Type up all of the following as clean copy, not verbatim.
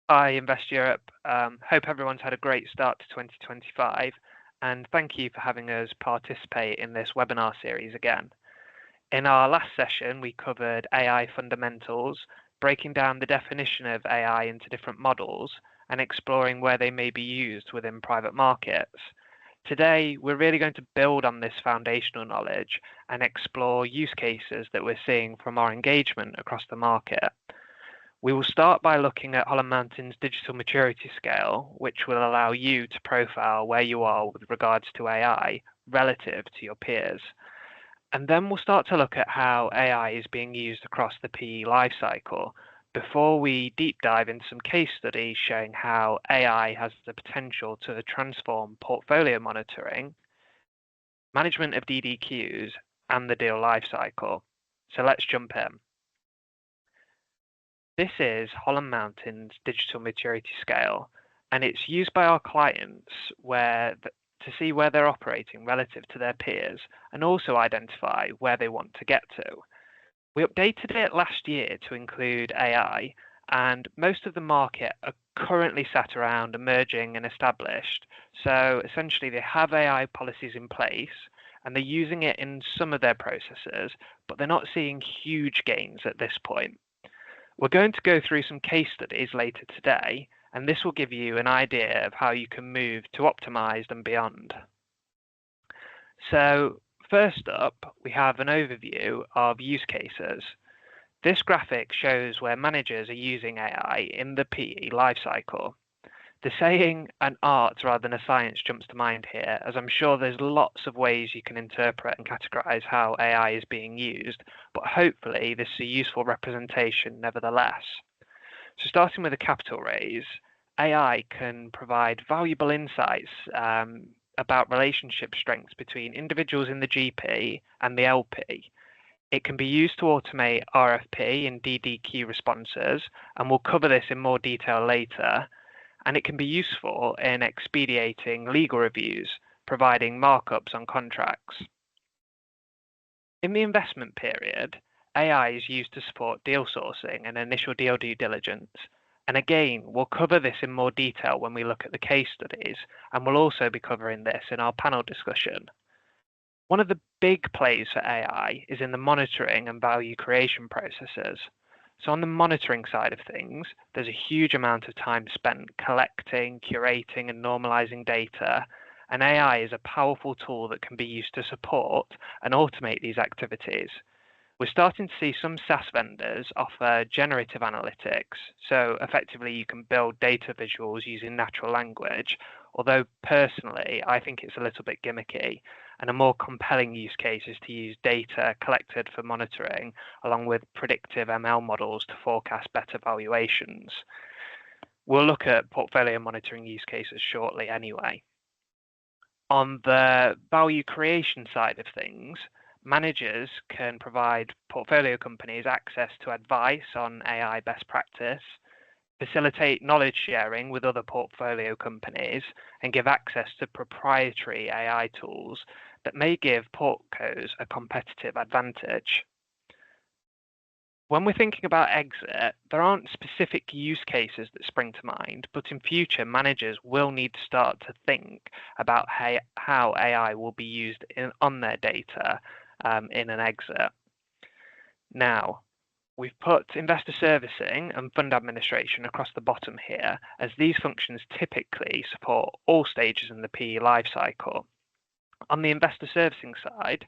Hi, Invest Europe. Hope everyone's had a great start to 2025, and thank you for having us participate in this webinar series again. In our last session, we covered AI fundamentals, breaking down the definition of AI into different models and exploring where they may be used within private markets. Today, we're really going to build on this foundational knowledge and explore use cases that we're seeing from our engagement across the market. We will start by looking at Holland Mountain's digital maturity scale, which will allow you to profile where you are with regards to AI relative to your peers. And then we'll start to look at how AI is being used across the PE lifecycle before we deep dive into some case studies showing how AI has the potential to transform portfolio monitoring, management of DDQs, and the deal lifecycle. So let's jump in. This is Holland Mountain's digital maturity scale, and it's used by our clients to see where they're operating relative to their peers and also identify where they want to get to. We updated it last year to include AI, and most of the market are currently sat around emerging and established. So essentially, they have AI policies in place and they're using it in some of their processes, but they're not seeing huge gains at this point. We're going to go through some case studies later today, and this will give you an idea of how you can move to optimized and beyond. So first up, we have an overview of use cases. This graphic shows where managers are using AI in the PE lifecycle. The saying an art rather than a science jumps to mind here, as I'm sure there's lots of ways you can interpret and categorize how AI is being used, but hopefully this is a useful representation nevertheless. So starting with a capital raise, AI can provide valuable insights about relationship strengths between individuals in the GP and the LP. It can be used to automate RFP and DDQ responses, and we'll cover this in more detail later. And it can be useful in expediting legal reviews, providing markups on contracts. In the investment period, AI is used to support deal sourcing and initial deal due diligence. And again, we'll cover this in more detail when we look at the case studies, and we'll also be covering this in our panel discussion. One of the big plays for AI is in the monitoring and value creation processes. So on the monitoring side of things, there's a huge amount of time spent collecting, curating, and normalizing data, and AI is a powerful tool that can be used to support and automate these activities. We're starting to see some SaaS vendors offer generative analytics, so effectively you can build data visuals using natural language, although personally I think it's a little bit gimmicky, and a more compelling use case is to use data collected for monitoring along with predictive ML models to forecast better valuations. We'll look at portfolio monitoring use cases shortly anyway. On the value creation side of things, managers can provide portfolio companies access to advice on AI best practice, facilitate knowledge sharing with other portfolio companies, and give access to proprietary AI tools that may give portcos a competitive advantage. When we're thinking about exit, there aren't specific use cases that spring to mind, but in future, managers will need to start to think about how AI will be used on their data in an exit. Now, we've put investor servicing and fund administration across the bottom here, as these functions typically support all stages in the PE lifecycle. On the investor servicing side,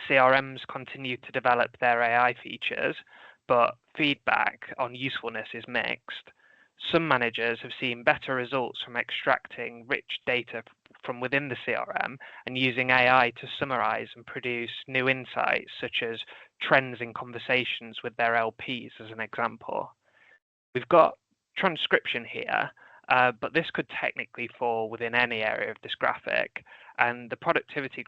CRMs continue to develop their AI features, but feedback on usefulness is mixed. Some managers have seen better results from extracting rich data from within the CRM and using AI to summarize and produce new insights, such as trends in conversations with their LPs, as an example. We've got transcription here, but this could technically fall within any area of this graphic, and the productivity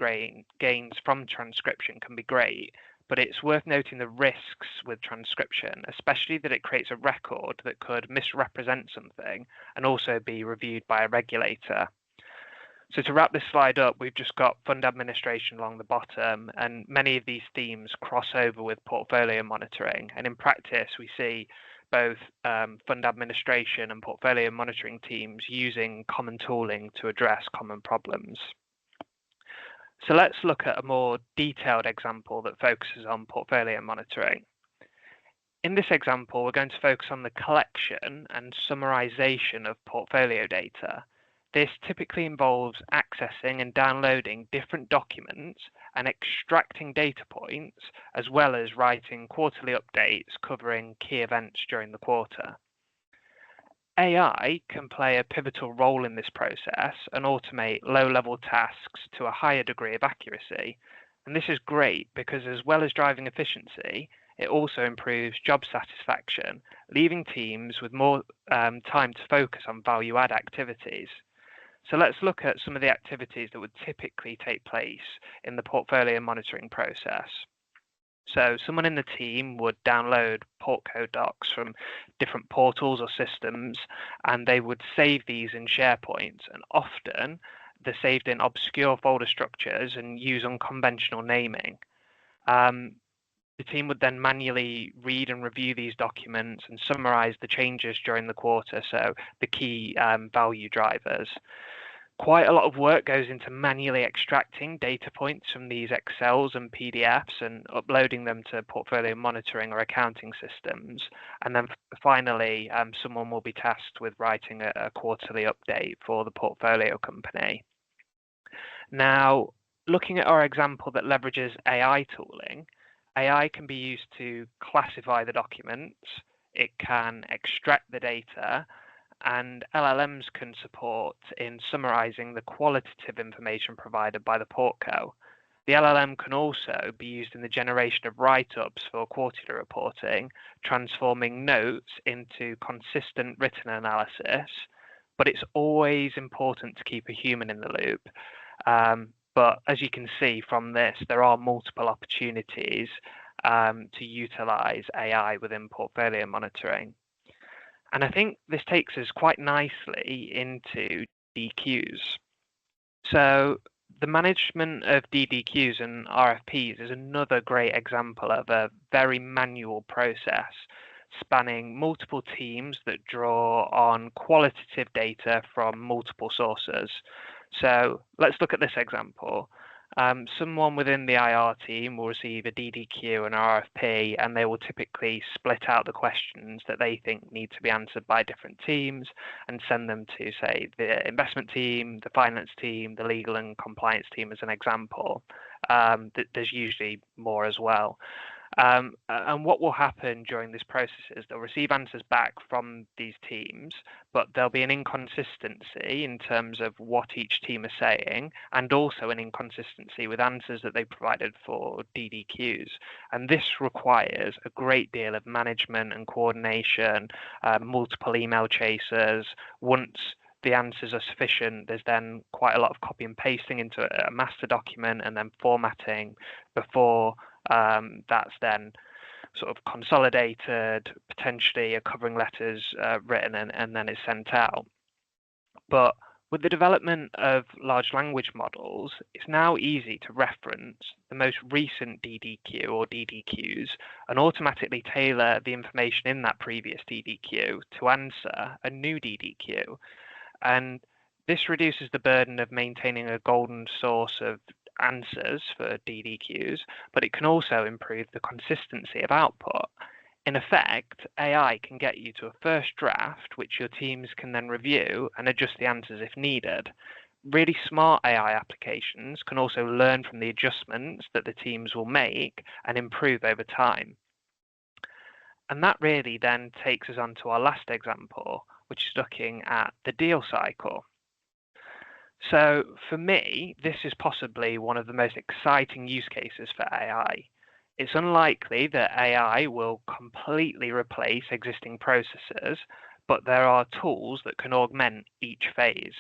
gains from transcription can be great, but it's worth noting the risks with transcription, especially that it creates a record that could misrepresent something and also be reviewed by a regulator. So to wrap this slide up, we've just got fund administration along the bottom, and many of these themes cross over with portfolio monitoring. And in practice, we see both fund administration and portfolio monitoring teams using common tooling to address common problems. So let's look at a more detailed example that focuses on portfolio monitoring. In this example, we're going to focus on the collection and summarization of portfolio data. This typically involves accessing and downloading different documents and extracting data points, as well as writing quarterly updates covering key events during the quarter. AI can play a pivotal role in this process and automate low-level tasks to a higher degree of accuracy. And this is great because as well as driving efficiency, it also improves job satisfaction, leaving teams with more time to focus on value-add activities. So let's look at some of the activities that would typically take place in the portfolio monitoring process. So someone in the team would download portco docs from different portals or systems, and they would save these in SharePoint. And often they're saved in obscure folder structures and use unconventional naming. The team would then manually read and review these documents and summarize the changes during the quarter, so the key value drivers. Quite a lot of work goes into manually extracting data points from these Excels and PDFs and uploading them to portfolio monitoring or accounting systems. And then finally, someone will be tasked with writing a quarterly update for the portfolio company. Now, looking at our example that leverages AI tooling, AI can be used to classify the documents, it can extract the data, and LLMs can support in summarizing the qualitative information provided by the portco. The LLM can also be used in the generation of write-ups for quarterly reporting, transforming notes into consistent written analysis, but it's always important to keep a human in the loop. But as you can see from this, there are multiple opportunities to utilize AI within portfolio monitoring. And I think this takes us quite nicely into DQs. So the management of DDQs and RFPs is another great example of a very manual process spanning multiple teams that draw on qualitative data from multiple sources. So let's look at this example. Someone within the IR team will receive a DDQ and RFP, and they will typically split out the questions that they think need to be answered by different teams and send them to, say, the investment team, the finance team, the legal and compliance team as an example. There's usually more as well. And what will happen during this process is they'll receive answers back from these teams, but there'll be an inconsistency in terms of what each team is saying, and also an inconsistency with answers that they provided for DDQs. And this requires a great deal of management and coordination, multiple email chasers. Once the answers are sufficient, there's then quite a lot of copy and pasting into a master document and then formatting before that's then sort of consolidated, potentially a covering letter's written and then is sent out. But with the development of large language models, it's now easy to reference the most recent DDQ or DDQs and automatically tailor the information in that previous DDQ to answer a new DDQ. And this reduces the burden of maintaining a golden source of answers for DDQs, but it can also improve the consistency of output. In effect, AI can get you to a first draft, which your teams can then review and adjust the answers if needed. Really smart AI applications can also learn from the adjustments that the teams will make and improve over time. And that really then takes us on to our last example, which is looking at the deal cycle. So for me, this is possibly one of the most exciting use cases for AI. It's unlikely that AI will completely replace existing processes, but there are tools that can augment each phase.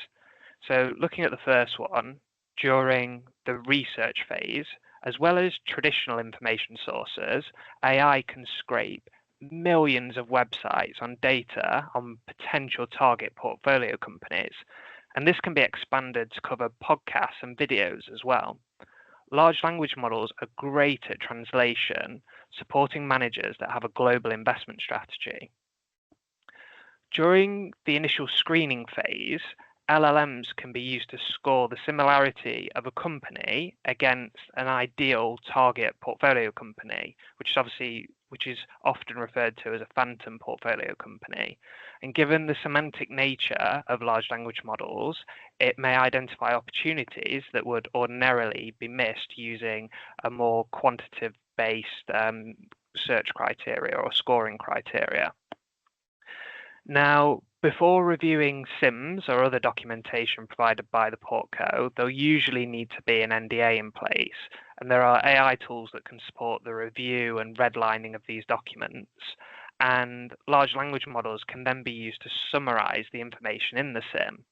So looking at the first one, during the research phase, as well as traditional information sources, AI can scrape millions of websites on data on potential target portfolio companies. And this can be expanded to cover podcasts and videos as well. Large language models are great at translation, supporting managers that have a global investment strategy. During the initial screening phase, LLMs can be used to score the similarity of a company against an ideal target portfolio company, which is often referred to as a phantom portfolio company. And given the semantic nature of large language models, it may identify opportunities that would ordinarily be missed using a more quantitative-based search criteria or scoring criteria. Now, before reviewing SIMs or other documentation provided by the portco, there'll usually need to be an NDA in place, and there are AI tools that can support the review and redlining of these documents, and large language models can then be used to summarize the information in the SIM.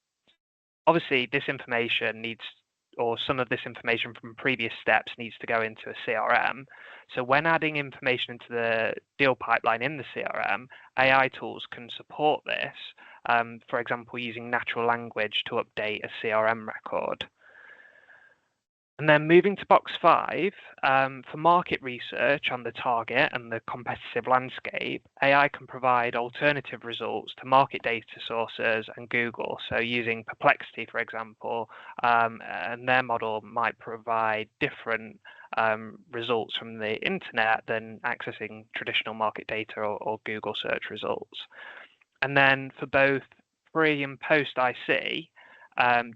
Obviously, this information some of this information from previous steps needs to go into a CRM. So when adding information into the deal pipeline in the CRM, AI tools can support this, for example, using natural language to update a CRM record. And then moving to box 5, for market research on the target and the competitive landscape, AI can provide alternative results to market data sources and Google. So using Perplexity, for example, and their model might provide different results from the internet than accessing traditional market data or Google search results. And then for both pre and post IC,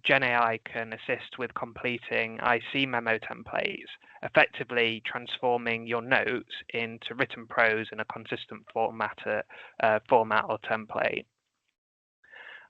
Gen AI can assist with completing IC memo templates, effectively transforming your notes into written prose in a consistent format or template.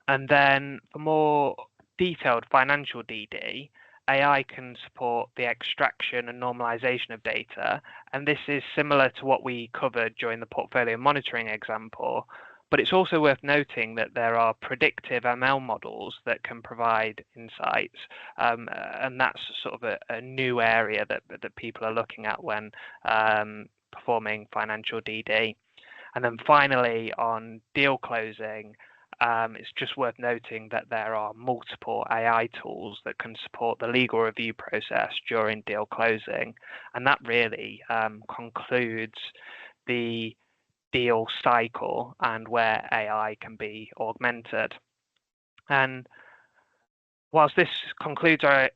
And then for more detailed financial DD, AI can support the extraction and normalization of data, and this is similar to what we covered during the portfolio monitoring example. But it's also worth noting that there are predictive ML models that can provide insights, and that's sort of a new area that people are looking at when performing financial DD. And then finally, on deal closing, it's just worth noting that there are multiple AI tools that can support the legal review process during deal closing, and that really concludes the deal cycle and where AI can be augmented. And whilst this concludes our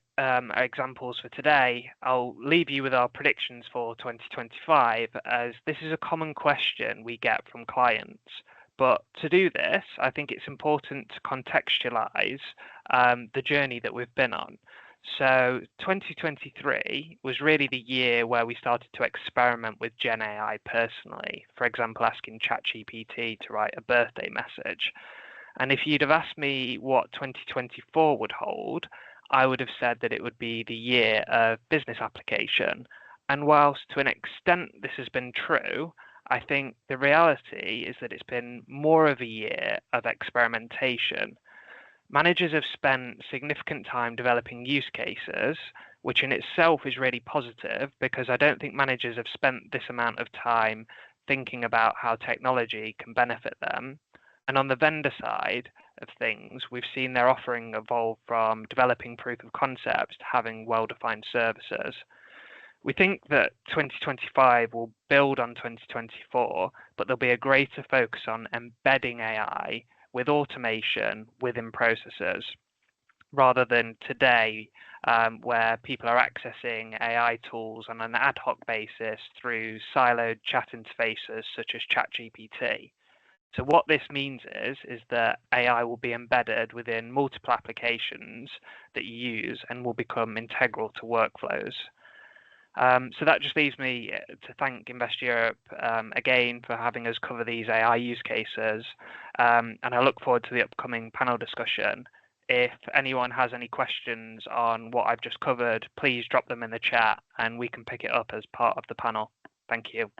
examples for today, I'll leave you with our predictions for 2025, as this is a common question we get from clients. But to do this, I think it's important to contextualize the journey that we've been on. So 2023 was really the year where we started to experiment with Gen AI personally, for example, asking ChatGPT to write a birthday message. And if you'd have asked me what 2024 would hold, I would have said that it would be the year of business application. And whilst to an extent this has been true, I think the reality is that it's been more of a year of experimentation. Managers have spent significant time developing use cases, which in itself is really positive, because I don't think managers have spent this amount of time thinking about how technology can benefit them. And on the vendor side of things, we've seen their offering evolve from developing proof of concepts to having well-defined services. We think that 2025 will build on 2024, but there'll be a greater focus on embedding AI with automation within processes, rather than today where people are accessing AI tools on an ad hoc basis through siloed chat interfaces such as ChatGPT. So what this means is that AI will be embedded within multiple applications that you use and will become integral to workflows. So that just leaves me to thank Invest Europe again for having us cover these AI use cases, and I look forward to the upcoming panel discussion. If anyone has any questions on what I've just covered, please drop them in the chat and we can pick it up as part of the panel. Thank you.